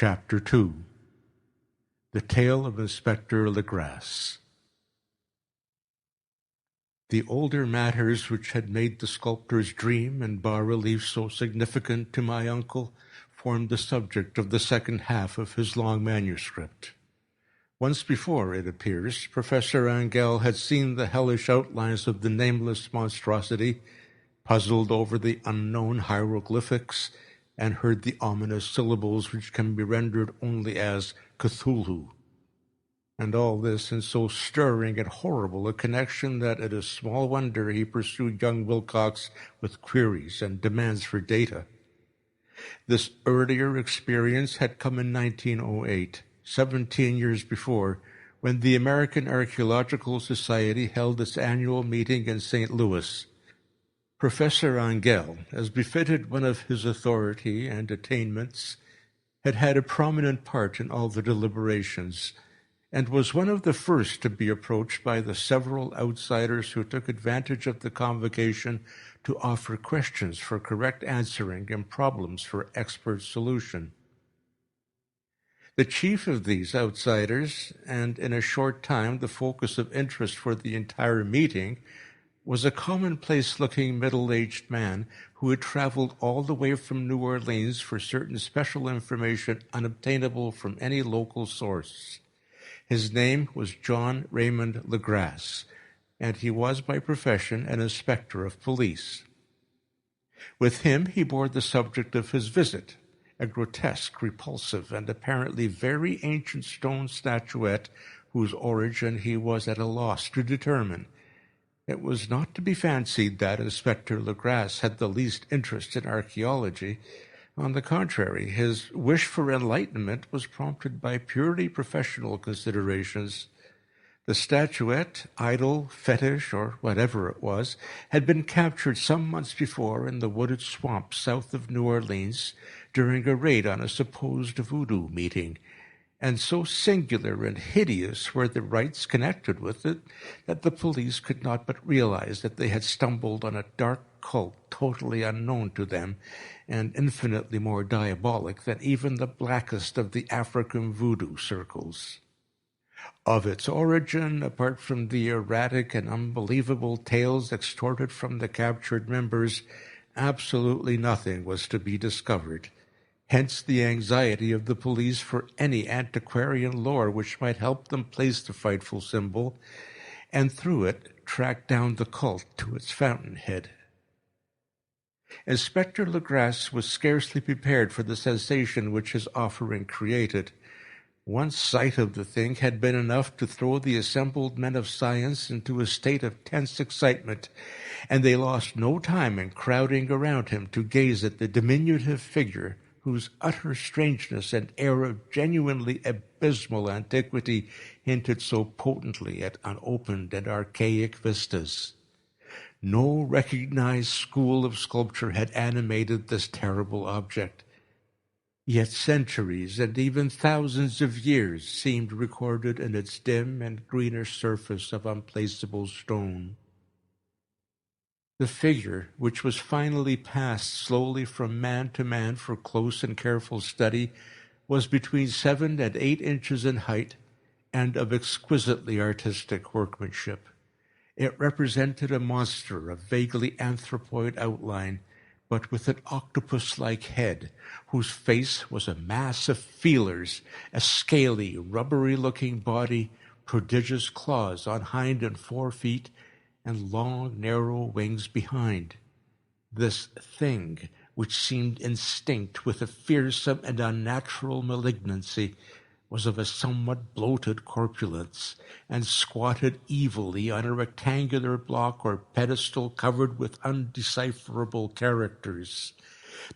Chapter 2. The Tale of Inspector Legrasse. The older matters which had made the sculptor's dream and bas-relief so significant to my uncle formed the subject of the second half of his long manuscript. Once before, it appears, Professor Angell had seen the hellish outlines of the nameless monstrosity, puzzled over the unknown hieroglyphics, and heard the ominous syllables which can be rendered only as Cthulhu. And all this in so stirring and horrible a connection that it is small wonder he pursued young Wilcox with queries and demands for data. This earlier experience had come in 1908, 17 years before, when the American Archaeological Society held its annual meeting in St. Louis. Professor Angell, as befitted one of his authority and attainments, had had a prominent part in all the deliberations, and was one of the first to be approached by the several outsiders who took advantage of the convocation to offer questions for correct answering and problems for expert solution. The chief of these outsiders, and in a short time the focus of interest for the entire meeting, was a commonplace-looking middle-aged man who had traveled all the way from New Orleans for certain special information unobtainable from any local source. His name was John Raymond Legrasse, and he was by profession an inspector of police. With him he bore the subject of his visit, a grotesque, repulsive, and apparently very ancient stone statuette whose origin he was at a loss to determine. It was not to be fancied that Inspector Legrasse had the least interest in archaeology. On the contrary, his wish for enlightenment was prompted by purely professional considerations. The statuette, idol, fetish, or whatever it was, had been captured some months before in the wooded swamp south of New Orleans during a raid on a supposed voodoo meeting, and so singular and hideous were the rites connected with it that the police could not but realize that they had stumbled on a dark cult totally unknown to them and infinitely more diabolic than even the blackest of the African voodoo circles. Of its origin, apart from the erratic and unbelievable tales extorted from the captured members, absolutely nothing was to be discovered. Hence the anxiety of the police for any antiquarian lore which might help them place the frightful symbol, and through it track down the cult to its fountainhead. Inspector Legrasse was scarcely prepared for the sensation which his offering created. One sight of the thing had been enough to throw the assembled men of science into a state of tense excitement, and they lost no time in crowding around him to gaze at the diminutive figure whose utter strangeness and air of genuinely abysmal antiquity hinted so potently at unopened and archaic vistas. No recognized school of sculpture had animated this terrible object, yet centuries and even thousands of years seemed recorded in its dim and greenish surface of unplaceable stone. The figure, which was finally passed slowly from man to man for close and careful study, was between 7 and 8 inches in height and of exquisitely artistic workmanship. It represented a monster of vaguely anthropoid outline, but with an octopus-like head, whose face was a mass of feelers, a scaly, rubbery-looking body, prodigious claws on hind and fore feet, and long, narrow wings behind. This thing, which seemed instinct with a fearsome and unnatural malignancy, was of a somewhat bloated corpulence, and squatted evilly on a rectangular block or pedestal covered with undecipherable characters.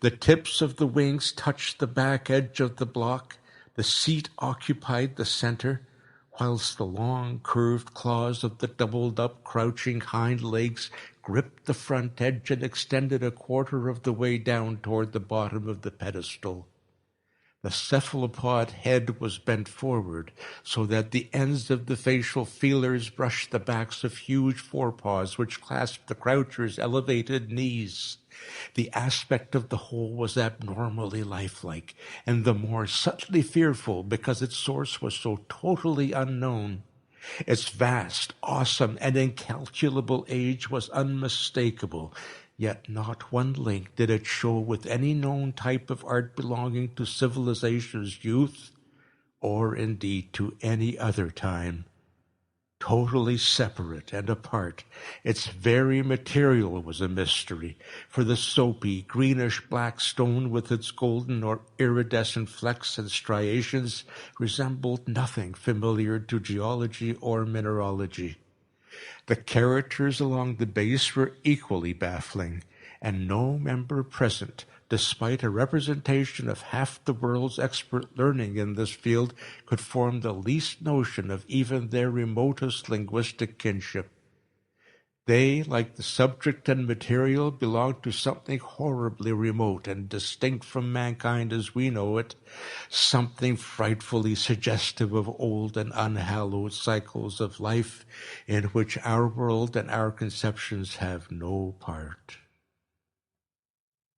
The tips of the wings touched the back edge of the block, the seat occupied the center, whilst the long curved claws of the doubled-up crouching hind legs gripped the front edge and extended a quarter of the way down toward the bottom of the pedestal. The cephalopod head was bent forward, so that the ends of the facial feelers brushed the backs of huge forepaws which clasped the croucher's elevated knees. The aspect of the whole was abnormally lifelike, and the more subtly fearful because its source was so totally unknown. Its vast, awesome, and incalculable age was unmistakable, yet not one link did it show with any known type of art belonging to civilization's youth, or indeed to any other time. Totally separate and apart, its very material was a mystery, for the soapy, greenish-black stone with its golden or iridescent flecks and striations resembled nothing familiar to geology or mineralogy. The characters along the base were equally baffling, and no member present, despite a representation of half the world's expert learning in this field, could form the least notion of even their remotest linguistic kinship. They, like the subject and material, belonged to something horribly remote and distinct from mankind as we know it, something frightfully suggestive of old and unhallowed cycles of life in which our world and our conceptions have no part.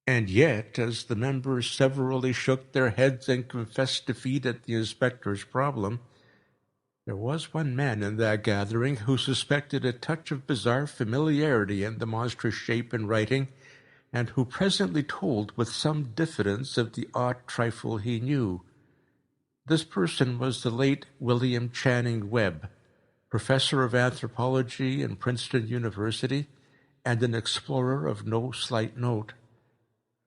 And yet, as the members severally shook their heads and confessed defeat at the inspector's problem, there was one man in that gathering who suspected a touch of bizarre familiarity in the monstrous shape and writing, and who presently told with some diffidence of the odd trifle he knew. This person was the late William Channing Webb, professor of anthropology in Princeton University and an explorer of no slight note.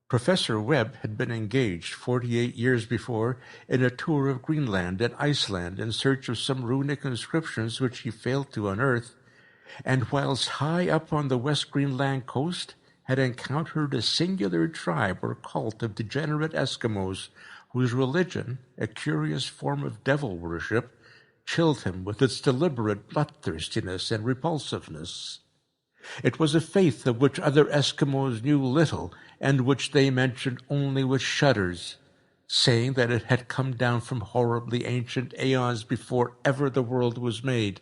Professor Webb had been engaged 48 years before in a tour of Greenland and Iceland in search of some runic inscriptions which he failed to unearth, and whilst high up on the West Greenland coast had encountered a singular tribe or cult of degenerate Eskimos whose religion, a curious form of devil worship, chilled him with its deliberate bloodthirstiness and repulsiveness. It was a faith of which other Eskimos knew little, and which they mentioned only with shudders, saying that it had come down from horribly ancient aeons before ever the world was made.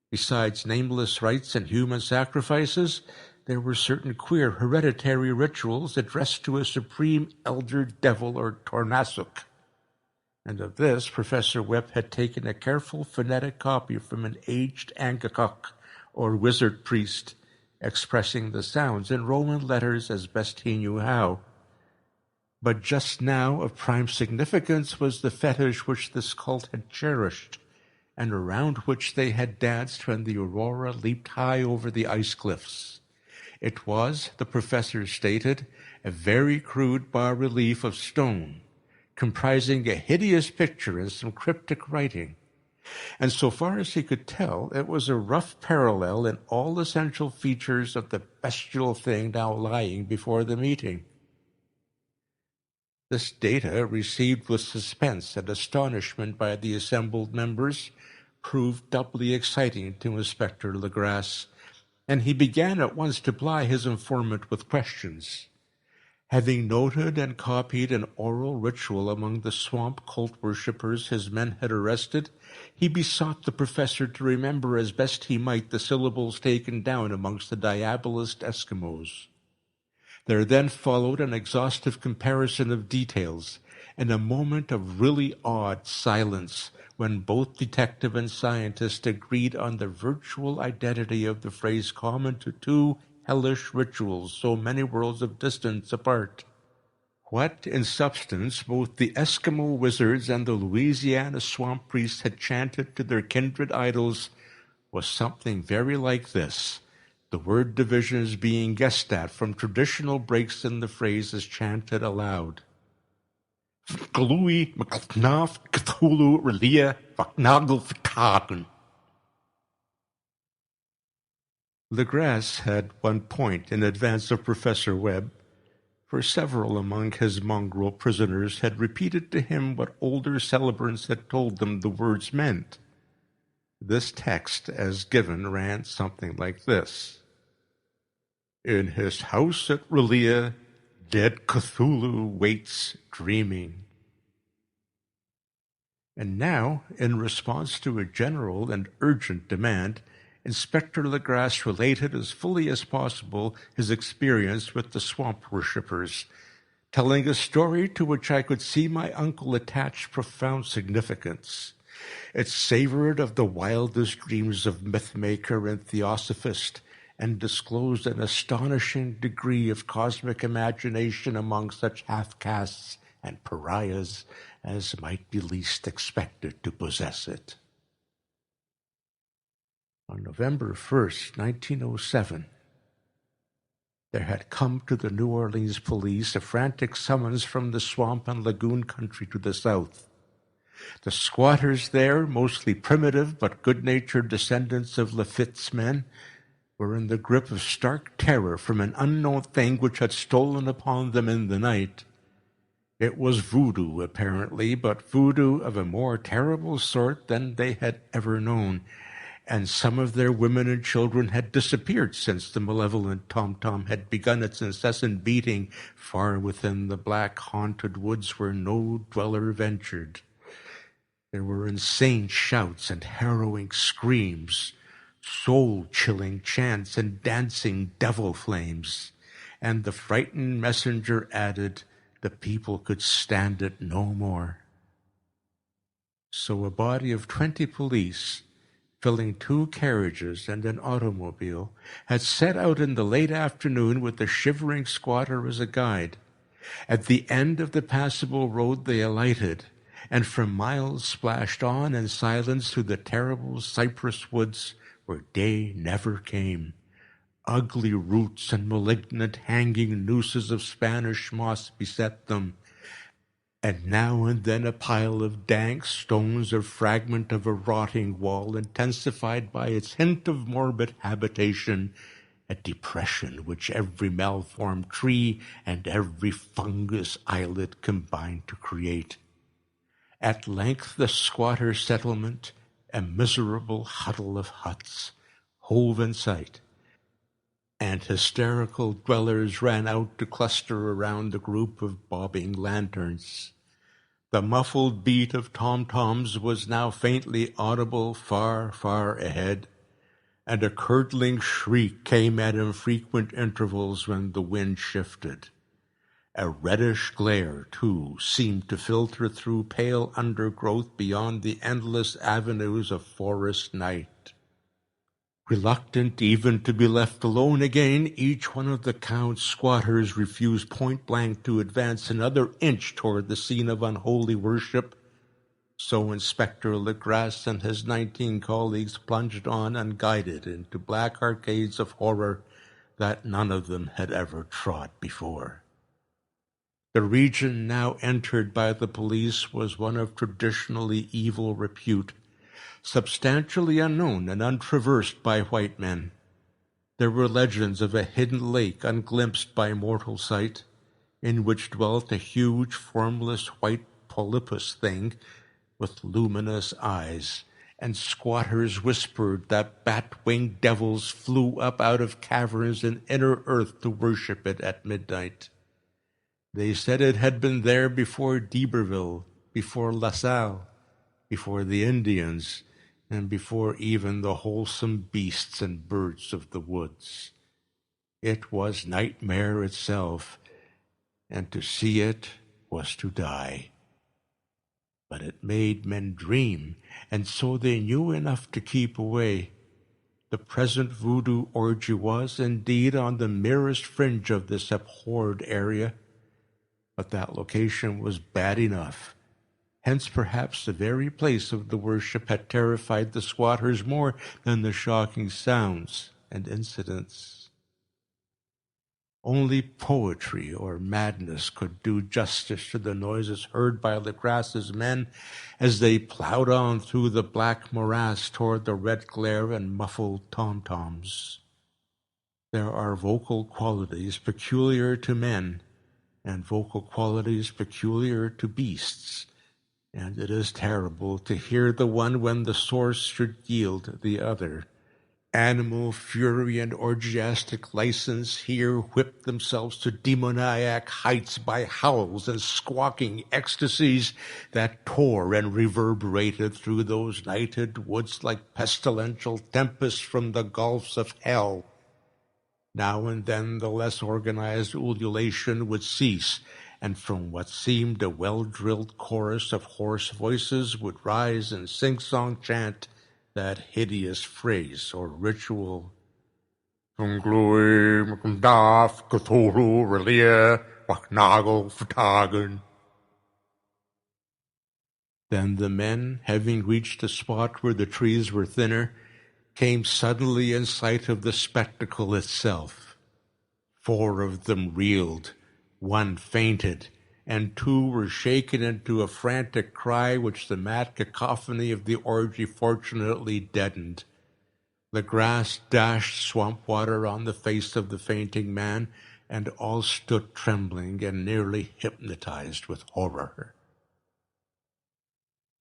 Besides nameless rites and human sacrifices, there were certain queer hereditary rituals addressed to a supreme elder devil or Tornasuk. And of this Professor Webb had taken a careful phonetic copy from an aged Angakok, or wizard priest, expressing the sounds in Roman letters as best he knew how. But just now of prime significance was the fetish which this cult had cherished, and around which they had danced when the aurora leaped high over the ice cliffs. It was, the professor stated, a very crude bas-relief of stone, comprising a hideous picture and some cryptic writing. And so far as he could tell, it was a rough parallel in all essential features of the bestial thing now lying before the meeting. This data, received with suspense and astonishment by the assembled members, proved doubly exciting to Inspector Legrasse, and he began at once to ply his informant with questions. Having noted and copied an oral ritual among the swamp cult worshippers his men had arrested, he besought the professor to remember as best he might the syllables taken down amongst the diabolist Eskimos. There then followed an exhaustive comparison of details, and a moment of really awed silence when both detective and scientist agreed on the virtual identity of the phrase common to two hellish rituals so many worlds of distance apart. What, in substance, both the Eskimo wizards and the Louisiana swamp priests had chanted to their kindred idols was something very like this, the word divisions being guessed at from traditional breaks in the phrase as chanted aloud. Glui Mcnaf Cthulhu Relia Vaknagel Fitaten. Legrasse had one point in advance of Professor Webb, for several among his mongrel prisoners had repeated to him what older celebrants had told them the words meant. This text, as given, ran something like this. In his house at Relia, dead Cthulhu waits dreaming. And now, in response to a general and urgent demand, Inspector Legrasse related as fully as possible his experience with the swamp worshippers, telling a story to which I could see my uncle attach profound significance. It savored of the wildest dreams of myth-maker and theosophist, and disclosed an astonishing degree of cosmic imagination among such half-castes and pariahs as might be least expected to possess it. On November 1st, 1907, there had come to the New Orleans police a frantic summons from the swamp and lagoon country to the south. The squatters there, mostly primitive but good-natured descendants of Lafitte's men, were in the grip of stark terror from an unknown thing which had stolen upon them in the night. It was voodoo, apparently, but voodoo of a more terrible sort than they had ever known, and some of their women and children had disappeared since the malevolent tom-tom had begun its incessant beating far within the black haunted woods where no dweller ventured. There were insane shouts and harrowing screams, soul-chilling chants and dancing devil flames, and the frightened messenger added, the people could stand it no more. So a body of 20 police, filling 2 carriages and an automobile, had set out in the late afternoon with the shivering squatter as a guide. At the end of the passable road they alighted, and for miles splashed on in silence through the terrible cypress woods where day never came. Ugly roots and malignant hanging nooses of Spanish moss beset them, and now and then a pile of dank stones or fragment of a rotting wall, intensified by its hint of morbid habitation, a depression which every malformed tree and every fungus islet combined to create. At length the squatter settlement, a miserable huddle of huts, hove in sight, and hysterical dwellers ran out to cluster around the group of bobbing lanterns. The muffled beat of tom-toms was now faintly audible far, far ahead, and a curdling shriek came at infrequent intervals when the wind shifted. A reddish glare, too, seemed to filter through pale undergrowth beyond the endless avenues of forest night. Reluctant even to be left alone again, each one of the Count's squatters refused point-blank to advance another inch toward the scene of unholy worship. So Inspector Legrasse and his 19 colleagues plunged on unguided into black arcades of horror that none of them had ever trod before. The region now entered by the police was one of traditionally evil repute, substantially unknown and untraversed by white men. There were legends of a hidden lake unglimpsed by mortal sight, in which dwelt a huge, formless white polypus thing with luminous eyes, and squatters whispered that bat-winged devils flew up out of caverns in inner earth to worship it at midnight. They said it had been there before d'Iberville, before La Salle, before the Indians, and before even the wholesome beasts and birds of the woods. It was nightmare itself, and to see it was to die. But it made men dream, and so they knew enough to keep away. The present voodoo orgy was, indeed, on the merest fringe of this abhorred area, but that location was bad enough. Hence, perhaps, the very place of the worship had terrified the squatters more than the shocking sounds and incidents. Only poetry or madness could do justice to the noises heard by Legrasse's men as they plowed on through the black morass toward the red glare and muffled tom-toms. There are vocal qualities peculiar to men, and vocal qualities peculiar to beasts, and it is terrible to hear the one when the source should yield the other. Animal fury and orgiastic license here whipped themselves to demoniac heights by howls and squawking ecstasies that tore and reverberated through those nighted woods like pestilential tempests from the gulfs of hell. Now and then the less organized ululation would cease, and from what seemed a well-drilled chorus of hoarse voices would rise in sing-song chant that hideous phrase or ritual. Call of Cthulhu, Relia, Wachnagel, Fatagan. Then the men, having reached a spot where the trees were thinner, came suddenly in sight of the spectacle itself. 4 of them reeled, 1 fainted, and 2 were shaken into a frantic cry which the mad cacophony of the orgy fortunately deadened. Legrasse dashed swamp water on the face of the fainting man, and all stood trembling and nearly hypnotized with horror.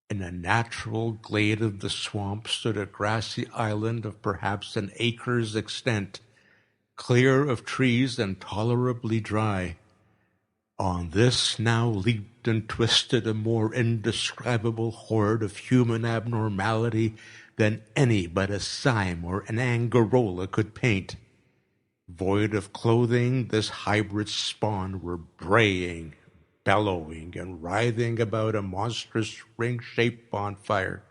In a natural glade of the swamp stood a grassy island of perhaps an acre's extent, clear of trees and tolerably dry. On this now leaped and twisted a more indescribable horde of human abnormality than any but a Sime or an Angarola could paint. Void of clothing, this hybrid spawn were braying, bellowing, and writhing about a monstrous ring-shaped bonfire,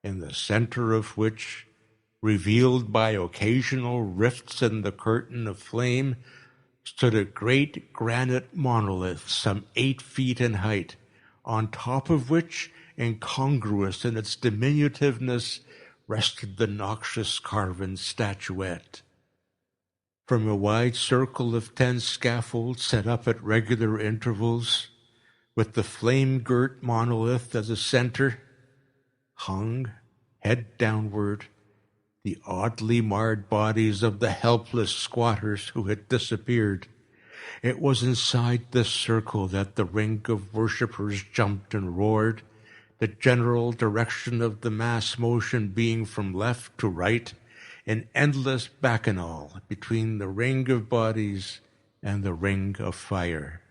in the center of which, revealed by occasional rifts in the curtain of flame, stood a great granite monolith some 8 feet in height, on top of which, incongruous in its diminutiveness, rested the noxious carven statuette. From a wide circle of 10 scaffolds set up at regular intervals, with the flame-girt monolith as a center, hung, head downward, the oddly marred bodies of the helpless squatters who had disappeared. It was inside this circle that the ring of worshippers jumped and roared, the general direction of the mass motion being from left to right, an endless bacchanal between the ring of bodies and the ring of fire.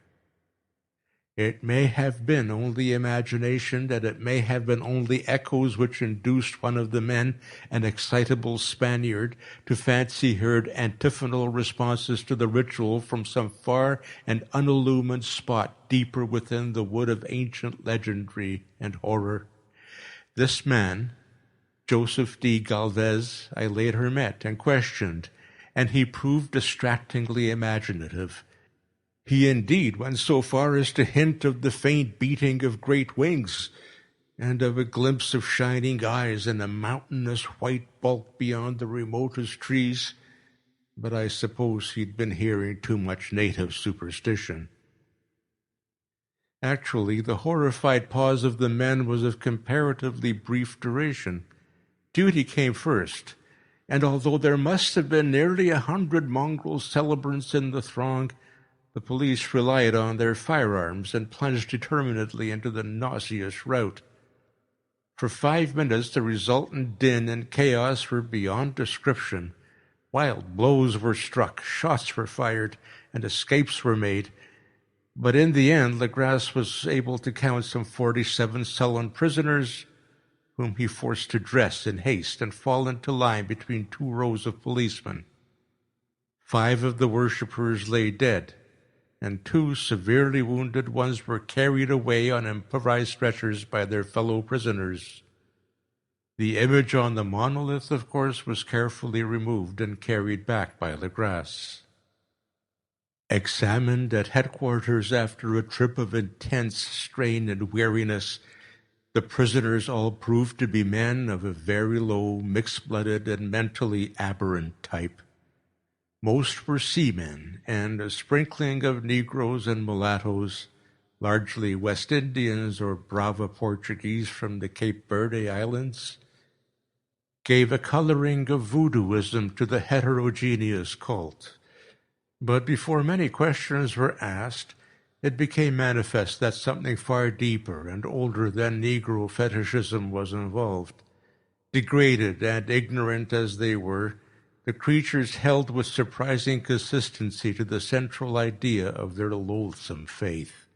It may have been only imagination, and it may have been only echoes which induced one of the men, an excitable Spaniard, to fancy heard antiphonal responses to the ritual from some far and unillumined spot deeper within the wood of ancient legendary and horror. This man, Joseph D. Galvez, I later met and questioned, and he proved distractingly imaginative. He indeed went so far as to hint of the faint beating of great wings, and of a glimpse of shining eyes and a mountainous white bulk beyond the remotest trees, but I suppose he'd been hearing too much native superstition. Actually, the horrified pause of the men was of comparatively brief duration. Duty came first, and although there must have been nearly 100 mongrel celebrants in the throng, the police relied on their firearms and plunged determinedly into the nauseous rout. For 5 minutes, the resultant din and chaos were beyond description. Wild blows were struck, shots were fired, and escapes were made. But in the end, Legrasse was able to count some 47 sullen prisoners, whom he forced to dress in haste and fall into line between 2 rows of policemen. 5 of the worshippers lay dead, and 2 severely wounded ones were carried away on improvised stretchers by their fellow prisoners. The image on the monolith, of course, was carefully removed and carried back by Legrasse. Examined at headquarters after a trip of intense strain and weariness, the prisoners all proved to be men of a very low, mixed-blooded, and mentally aberrant type. Most were seamen, and a sprinkling of Negroes and mulattoes, largely West Indians or Brava Portuguese from the Cape Verde Islands, gave a coloring of voodooism to the heterogeneous cult. But before many questions were asked, it became manifest that something far deeper and older than Negro fetishism was involved. Degraded and ignorant as they were, the creatures held with surprising consistency to the central idea of their loathsome faith.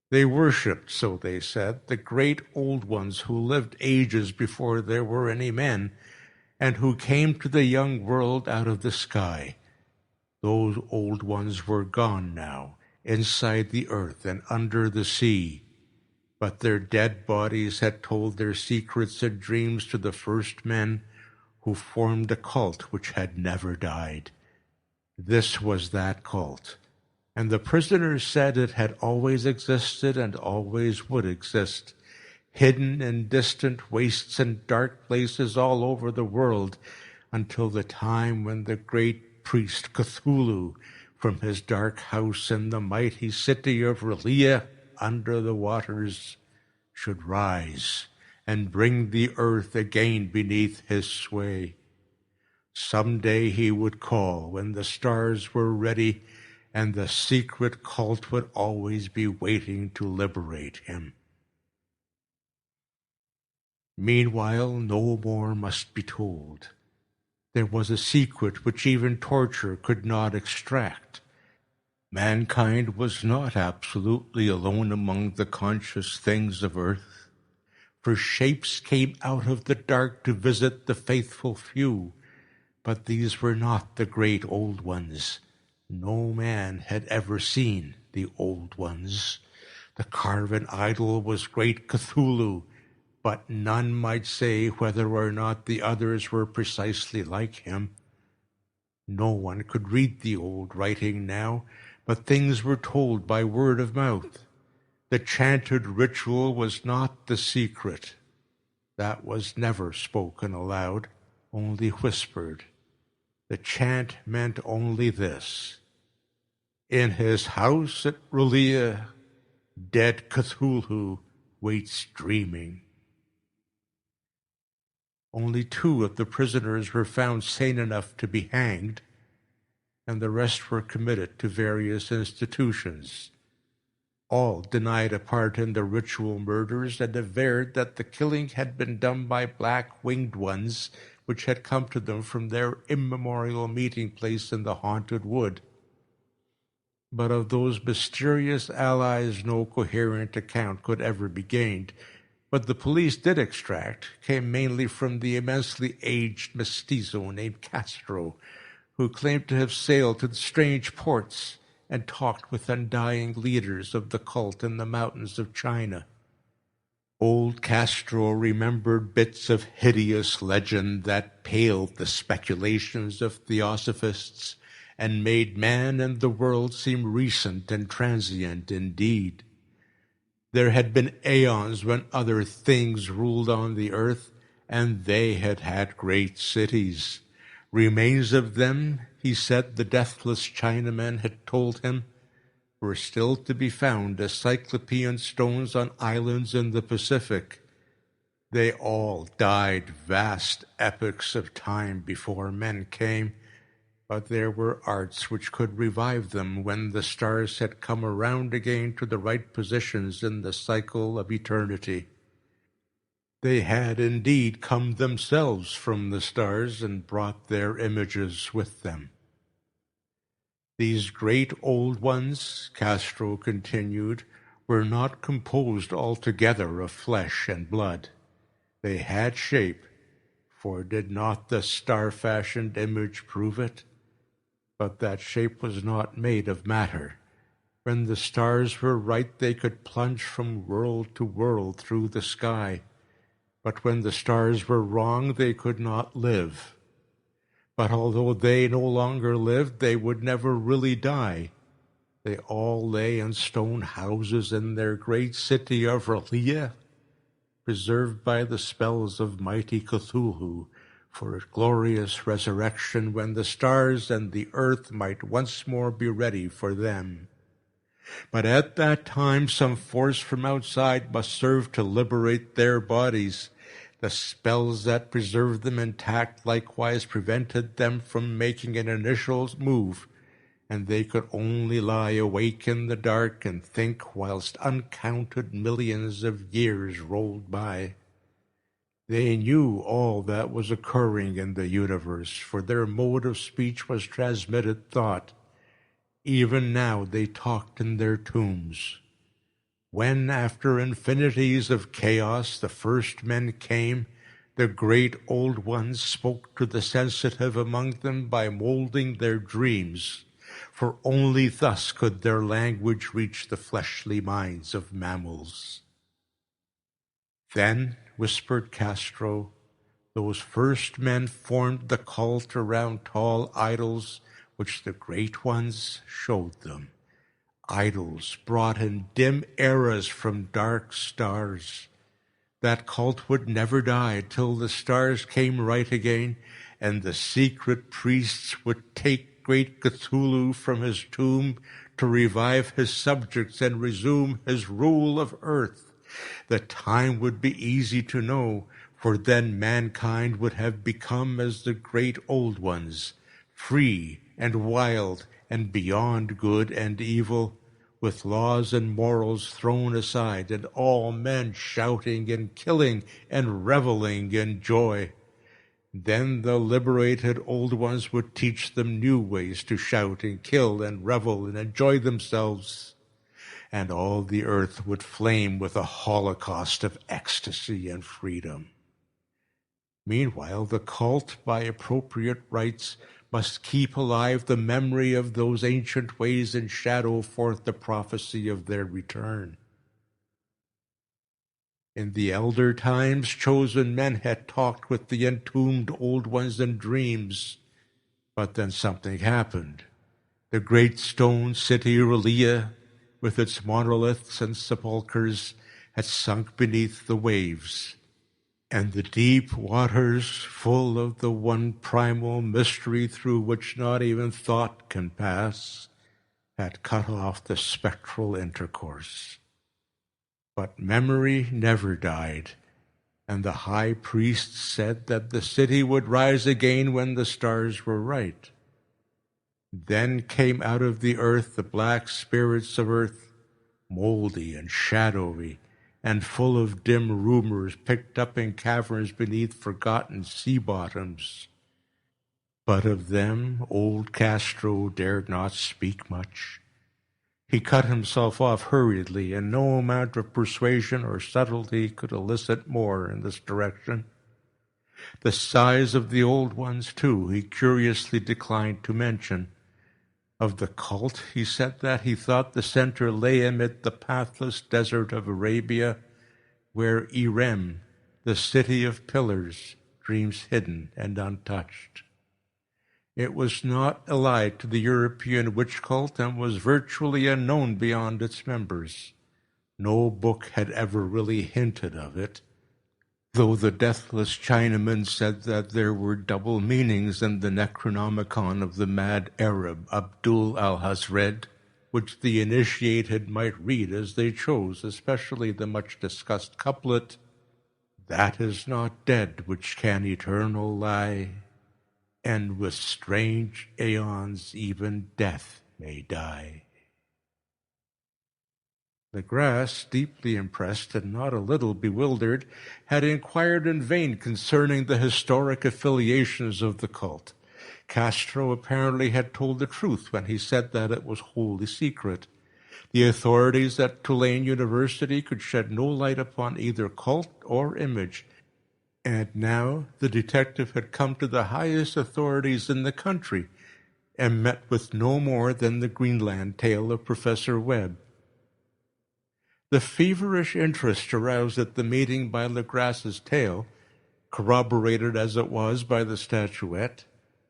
They worshipped, so they said, the great old ones who lived ages before there were any men, and who came to the young world out of the sky. Those old ones were gone now, inside the earth and under the sea. But their dead bodies had told their secrets and dreams to the first men who formed a cult which had never died. This was that cult, and the prisoners said it had always existed and always would exist, hidden in distant wastes and dark places all over the world, until the time when the great priest Cthulhu, from his dark house in the mighty city of R'lyeh under the waters, should rise and bring the earth again beneath his sway. Someday he would call when the stars were ready, and the secret cult would always be waiting to liberate him. Meanwhile, no more must be told. There was a secret which even torture could not extract. Mankind was not absolutely alone among the conscious things of earth, for shapes came out of the dark to visit the faithful few, but these were not the great old ones. No man had ever seen the old ones. The carven idol was great Cthulhu, but none might say whether or not the others were precisely like him. No one could read the old writing now, but things were told by word of mouth. The chanted ritual was not the secret. That was never spoken aloud, only whispered. The chant meant only this: in his house at R'lyeh, dead Cthulhu waits dreaming. Only 2 of the prisoners were found sane enough to be hanged, and the rest were committed to various institutions. All denied a part in the ritual murders and averred that the killing had been done by black-winged ones which had come to them from their immemorial meeting place in the haunted wood. But of those mysterious allies no coherent account could ever be gained. What the police did extract came mainly from the immensely aged mestizo named Castro, who claimed to have sailed to the strange ports and talked with undying leaders of the cult in the mountains of China. Old Castro remembered bits of hideous legend that paled the speculations of theosophists and made man and the world seem recent and transient indeed. There had been aeons when other things ruled on the earth, and they had had great cities. Remains of them, he said the deathless Chinamen had told him, were still to be found as cyclopean stones on islands in the Pacific. They all died vast epochs of time before men came, but there were arts which could revive them when the stars had come around again to the right positions in the cycle of eternity. They had indeed come themselves from the stars and brought their images with them. These great old ones, Castro continued, were not composed altogether of flesh and blood. They had shape, for did not the star-fashioned image prove it? But that shape was not made of matter. When the stars were right, they could plunge from world to world through the sky. But when the stars were wrong, they could not live. But although they no longer lived, they would never really die. They all lay in stone houses in their great city of R'lyeh, preserved by the spells of mighty Cthulhu, for a glorious resurrection when the stars and the earth might once more be ready for them. But at that time some force from outside must serve to liberate their bodies. The spells that preserved them intact likewise prevented them from making an initial move, and they could only lie awake in the dark and think whilst uncounted millions of years rolled by. They knew all that was occurring in the universe, for their mode of speech was transmitted thought. Even now they talked in their tombs. When, after infinities of chaos, the first men came, the great old ones spoke to the sensitive among them by molding their dreams, for only thus could their language reach the fleshly minds of mammals. Then, whispered Castro, those first men formed the cult around tall idols which the great ones showed them. Idols brought in dim eras from dark stars. That cult would never die till the stars came right again, and the secret priests would take great Cthulhu from his tomb to revive his subjects and resume his rule of earth. The time would be easy to know, for then mankind would have become as the great old ones, free and wild and beyond good and evil, with laws and morals thrown aside, and all men shouting and killing and reveling in joy. Then the liberated old ones would teach them new ways to shout and kill and revel and enjoy themselves, and all the earth would flame with a holocaust of ecstasy and freedom. Meanwhile, the cult, by appropriate rites, must keep alive the memory of those ancient ways and shadow forth the prophecy of their return. In the elder times, chosen men had talked with the entombed old ones in dreams, but then something happened. The great stone city R'lyeh, with its monoliths and sepulchres, had sunk beneath the waves, and the deep waters, full of the one primal mystery through which not even thought can pass, had cut off the spectral intercourse. But memory never died, and the high priest said that the city would rise again when the stars were right. Then came out of the earth the black spirits of earth, moldy and shadowy, and full of dim rumors picked up in caverns beneath forgotten sea bottoms. But of them old Castro dared not speak much. He cut himself off hurriedly, and no amount of persuasion or subtlety could elicit more in this direction. The size of the old ones, too, he curiously declined to mention. Of the cult, he said that he thought the center lay amid the pathless desert of Arabia, where Irem, the city of pillars, dreams hidden and untouched. It was not allied to the European witch cult and was virtually unknown beyond its members. No book had ever really hinted of it, though the deathless Chinaman said that there were double meanings in the Necronomicon of the mad Arab Abdul al-Hazred, which the initiated might read as they chose, especially the much-discussed couplet, "That is not dead which can eternal lie, and with strange aeons even death may die." Legrasse, deeply impressed and not a little bewildered, had inquired in vain concerning the historic affiliations of the cult. Castro apparently had told the truth when he said that it was wholly secret. The authorities at Tulane University could shed no light upon either cult or image, and now the detective had come to the highest authorities in the country and met with no more than the Greenland tale of Professor Webb. The feverish interest aroused at the meeting by Legrasse's tale, corroborated as it was by the statuette,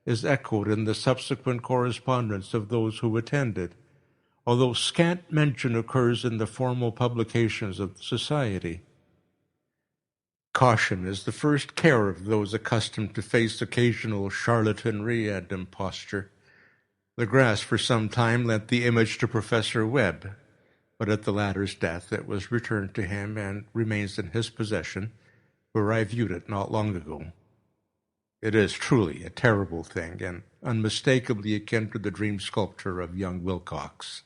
is echoed in the subsequent correspondence of those who attended, although scant mention occurs in the formal publications of the Society. Caution is the first care of those accustomed to face occasional charlatanry and imposture. Legrasse for some time lent the image to Professor Webb, but at the latter's death it was returned to him and remains in his possession, where I viewed it not long ago. It is truly a terrible thing, and unmistakably akin to the dream sculpture of young Wilcox.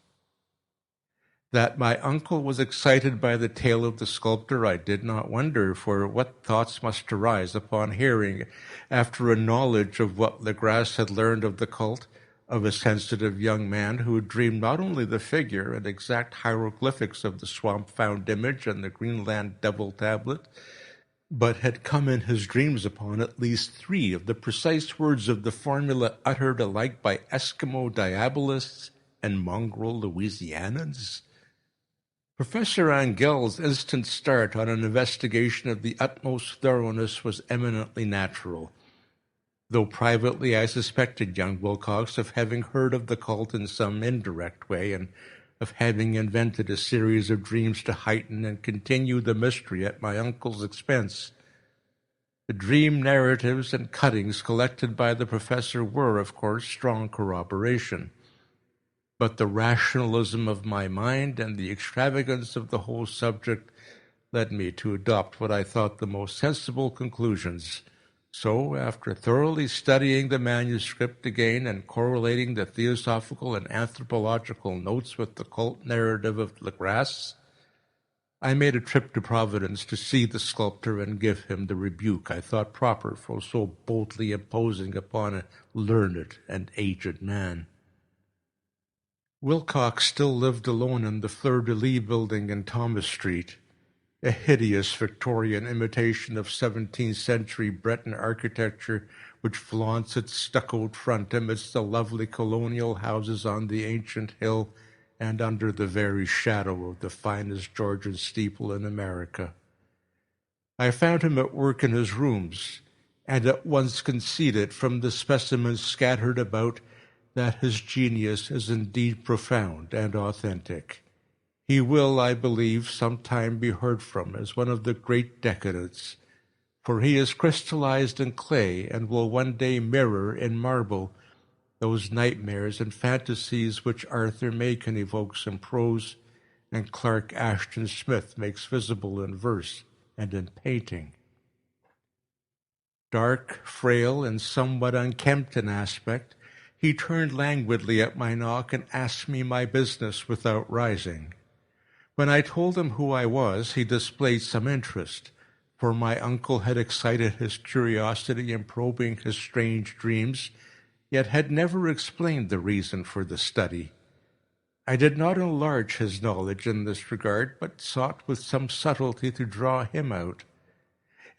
That my uncle was excited by the tale of the sculptor I did not wonder, for what thoughts must arise upon hearing, after a knowledge of what Legrasse had learned of the cult, of a sensitive young man who had dreamed not only the figure and exact hieroglyphics of the swamp-found image and the Greenland devil tablet, but had come in his dreams upon at least 3 of the precise words of the formula uttered alike by Eskimo diabolists and mongrel Louisianans? Professor Angel's instant start on an investigation of the utmost thoroughness was eminently natural, though privately I suspected young Wilcox of having heard of the cult in some indirect way, and of having invented a series of dreams to heighten and continue the mystery at my uncle's expense. The dream narratives and cuttings collected by the professor were, of course, strong corroboration. But the rationalism of my mind and the extravagance of the whole subject led me to adopt what I thought the most sensible conclusions. So, after thoroughly studying the manuscript again and correlating the theosophical and anthropological notes with the cult narrative of Legrasse, I made a trip to Providence to see the sculptor and give him the rebuke I thought proper for so boldly imposing upon a learned and aged man. Wilcox still lived alone in the Fleur-de-Lis building in Thomas Street, a hideous Victorian imitation of 17th-century Breton architecture which flaunts its stuccoed front amidst the lovely colonial houses on the ancient hill and under the very shadow of the finest Georgian steeple in America. I found him at work in his rooms, and at once conceded from the specimens scattered about that his genius is indeed profound and authentic. He will, I believe, sometime be heard from as one of the great decadents, for he is crystallized in clay and will one day mirror in marble those nightmares and fantasies which Arthur Machen evokes in prose and Clark Ashton Smith makes visible in verse and in painting. Dark, frail, and somewhat unkempt in aspect, he turned languidly at my knock and asked me my business without rising. When I told him who I was, he displayed some interest, for my uncle had excited his curiosity in probing his strange dreams, yet had never explained the reason for the study. I did not enlarge his knowledge in this regard, but sought with some subtlety to draw him out.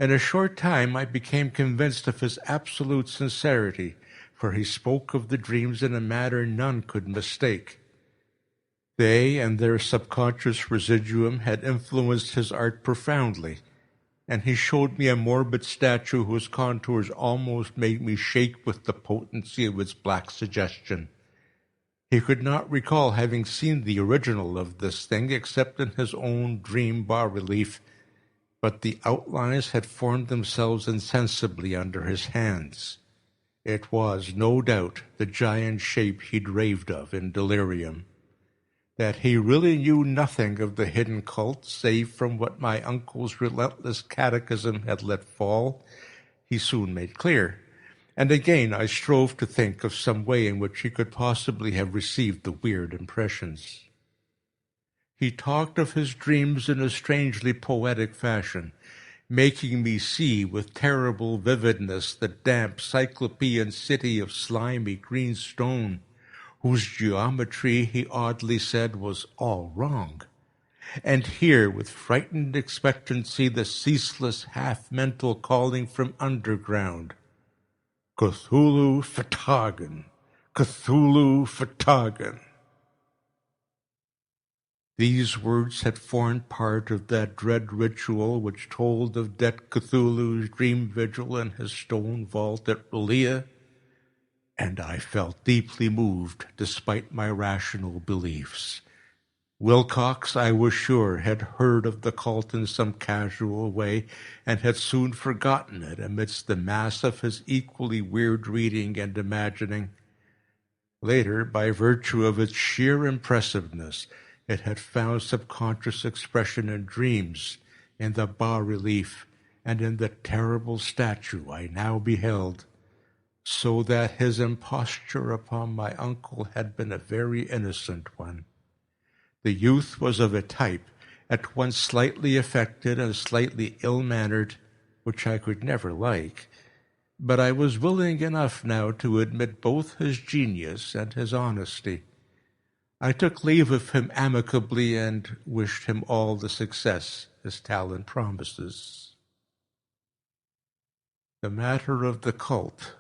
In a short time I became convinced of his absolute sincerity, for he spoke of the dreams in a manner none could mistake. They and their subconscious residuum had influenced his art profoundly, and he showed me a morbid statue whose contours almost made me shake with the potency of its black suggestion. He could not recall having seen the original of this thing except in his own dream bas-relief, but the outlines had formed themselves insensibly under his hands. It was, no doubt, the giant shape he'd raved of in delirium. That he really knew nothing of the hidden cult, save from what my uncle's relentless catechism had let fall, he soon made clear, and again I strove to think of some way in which he could possibly have received the weird impressions. He talked of his dreams in a strangely poetic fashion, making me see with terrible vividness the damp cyclopean city of slimy green stone, whose geometry, he oddly said, was all wrong, and hear with frightened expectancy the ceaseless half-mental calling from underground, "Cthulhu Fhtagn! Cthulhu Fhtagn!" These words had formed part of that dread ritual which told of Det Cthulhu's dream vigil in his stone vault at R'lyeh, and I felt deeply moved despite my rational beliefs. Wilcox, I was sure, had heard of the cult in some casual way, and had soon forgotten it amidst the mass of his equally weird reading and imagining. Later, by virtue of its sheer impressiveness, it had found subconscious expression in dreams, in the bas-relief, and in the terrible statue I now beheld, so that his imposture upon my uncle had been a very innocent one. The youth was of a type, at once slightly affected and slightly ill-mannered, which I could never like, but I was willing enough now to admit both his genius and his honesty. I took leave of him amicably and wished him all the success his talent promises. The matter of the cult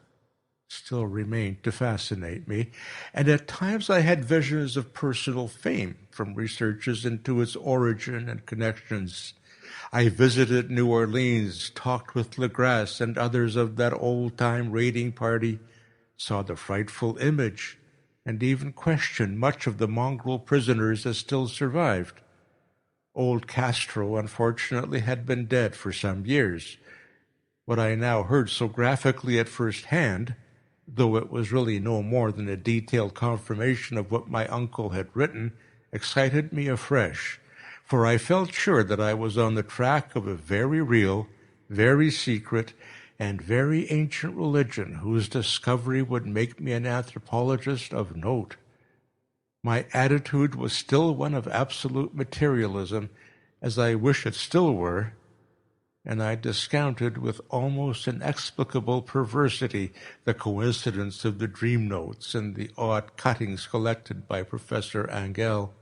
still remained to fascinate me, and at times I had visions of personal fame from researches into its origin and connections. I visited New Orleans, talked with Legrasse and others of that old-time raiding party, saw the frightful image, and even questioned much of the mongrel prisoners as still survived. Old Castro, unfortunately, had been dead for some years. What I now heard so graphically at first hand, though it was really no more than a detailed confirmation of what my uncle had written, excited me afresh, for I felt sure that I was on the track of a very real, very secret, and very ancient religion whose discovery would make me an anthropologist of note. My attitude was still one of absolute materialism, as I wish it still were, and I discounted with almost inexplicable perversity the coincidence of the dream notes and the odd cuttings collected by Professor Angell.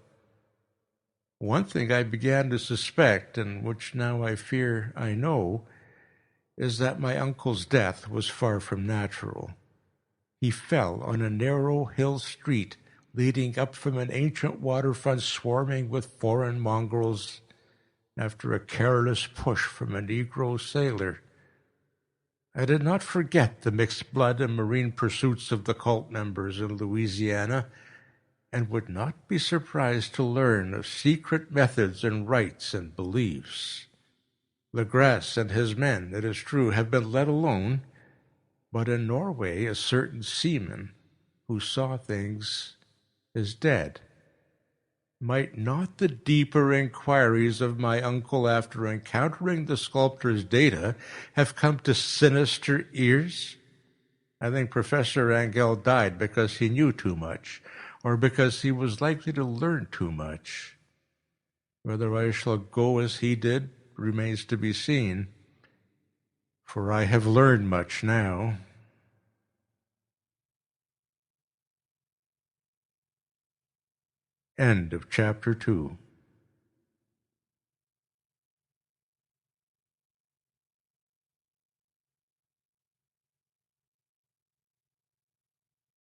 One thing I began to suspect, and which now I fear I know, is that my uncle's death was far from natural. He fell on a narrow hill street leading up from an ancient waterfront swarming with foreign mongrels after a careless push from a Negro sailor. I did not forget the mixed blood and marine pursuits of the cult members in Louisiana, and would not be surprised to learn of secret methods and rites and beliefs. Legrasse and his men, it is true, have been let alone, but in Norway a certain seaman who saw things is dead. Might not the deeper inquiries of my uncle after encountering the sculptor's data have come to sinister ears? I think Professor Angell died because he knew too much, or because he was likely to learn too much. Whether I shall go as he did remains to be seen, for I have learned much now. End of chapter 2.